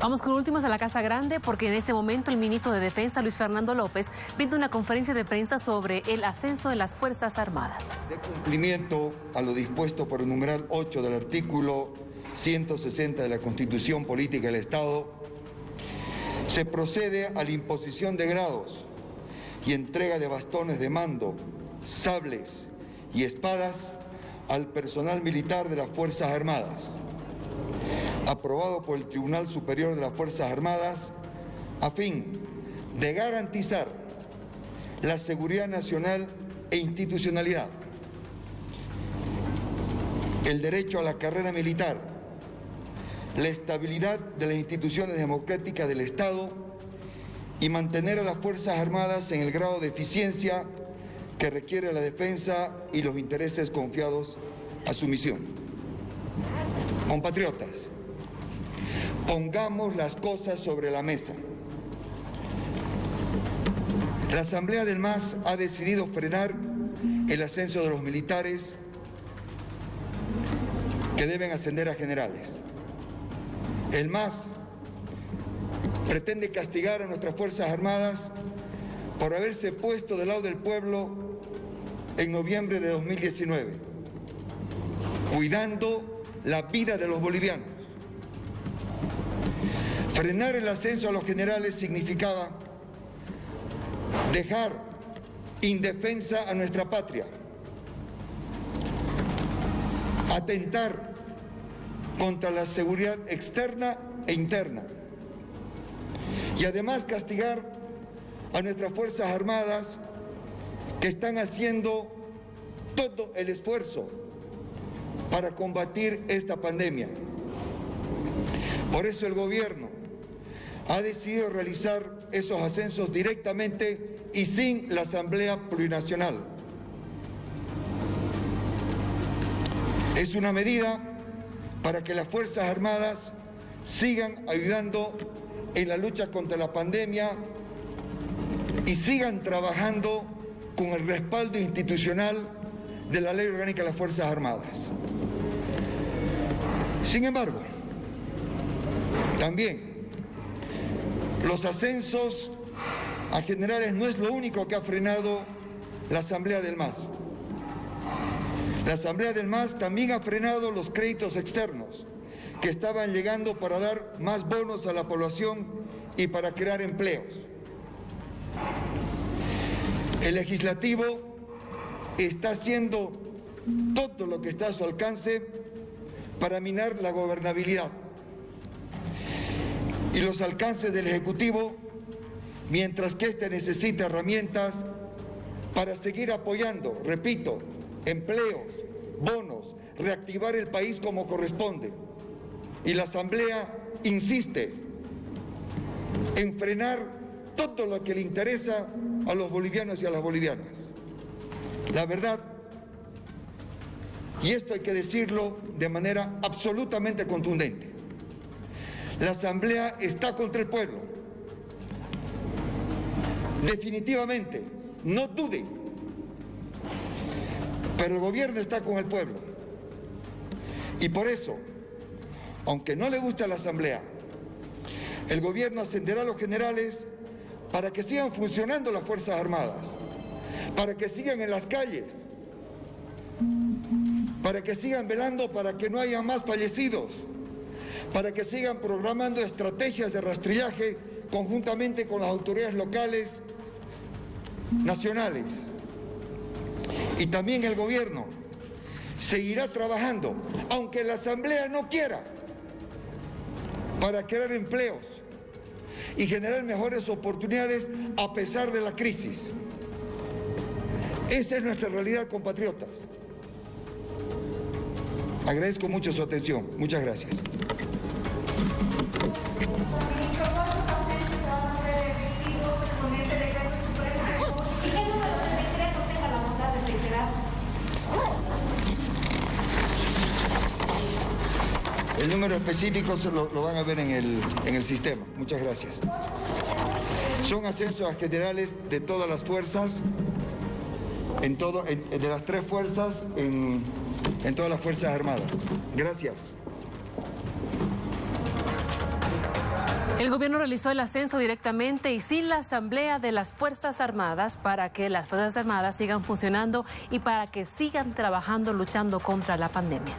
Vamos con últimos a la Casa Grande porque en este momento el ministro de Defensa, Luis Fernando López, brinda una conferencia de prensa sobre el ascenso de las Fuerzas Armadas. De cumplimiento a lo dispuesto por el numeral 8 del artículo 160 de la Constitución Política del Estado, se procede a la imposición de grados y entrega de bastones de mando, sables y espadas al personal militar de las Fuerzas Armadas, aprobado por el Tribunal Superior de las Fuerzas Armadas, a fin de garantizar la seguridad nacional e institucionalidad, el derecho a la carrera militar, la estabilidad de las instituciones democráticas del Estado y mantener a las Fuerzas Armadas en el grado de eficiencia que requiere la defensa y los intereses confiados a su misión. Compatriotas, pongamos las cosas sobre la mesa. La Asamblea del MAS ha decidido frenar el ascenso de los militares que deben ascender a generales. El MAS pretende castigar a nuestras Fuerzas Armadas por haberse puesto del lado del pueblo en noviembre de 2019, cuidando la vida de los bolivianos. Frenar el ascenso a los generales significaba dejar indefensa a nuestra patria, atentar contra la seguridad externa e interna y además castigar a nuestras Fuerzas Armadas que están haciendo todo el esfuerzo para combatir esta pandemia. Por eso el gobierno ha decidido realizar esos ascensos directamente y sin la Asamblea Plurinacional. Es una medida para que las Fuerzas Armadas sigan ayudando en la lucha contra la pandemia y sigan trabajando con el respaldo institucional de la Ley Orgánica de las Fuerzas Armadas. Sin embargo, también los ascensos a generales no es lo único que ha frenado la Asamblea del MAS. La Asamblea del MAS también ha frenado los créditos externos que estaban llegando para dar más bonos a la población y para crear empleos. El legislativo está haciendo todo lo que está a su alcance para minar la gobernabilidad y los alcances del Ejecutivo, mientras que éste necesita herramientas para seguir apoyando, repito, empleos, bonos, reactivar el país como corresponde. Y la Asamblea insiste en frenar todo lo que le interesa a los bolivianos y a las bolivianas. La verdad, y esto hay que decirlo de manera absolutamente contundente, la Asamblea está contra el pueblo. Definitivamente, no duden, pero el gobierno está con el pueblo. Y por eso, aunque no le guste a la Asamblea, el gobierno ascenderá a los generales para que sigan funcionando las Fuerzas Armadas, para que sigan en las calles, para que sigan velando para que no haya más fallecidos, para que sigan programando estrategias de rastrillaje conjuntamente con las autoridades locales, nacionales. Y también el gobierno seguirá trabajando, aunque la Asamblea no quiera, para crear empleos y generar mejores oportunidades a pesar de la crisis. Esa es nuestra realidad, compatriotas. Agradezco mucho su atención. Muchas gracias. El número específico lo van a ver en el sistema. Muchas gracias. Son ascensos a generales de todas las fuerzas, de las tres fuerzas, en todas las Fuerzas Armadas. Gracias. El gobierno realizó el ascenso directamente y sin la asamblea de las Fuerzas Armadas para que las Fuerzas Armadas sigan funcionando y para que sigan trabajando luchando contra la pandemia.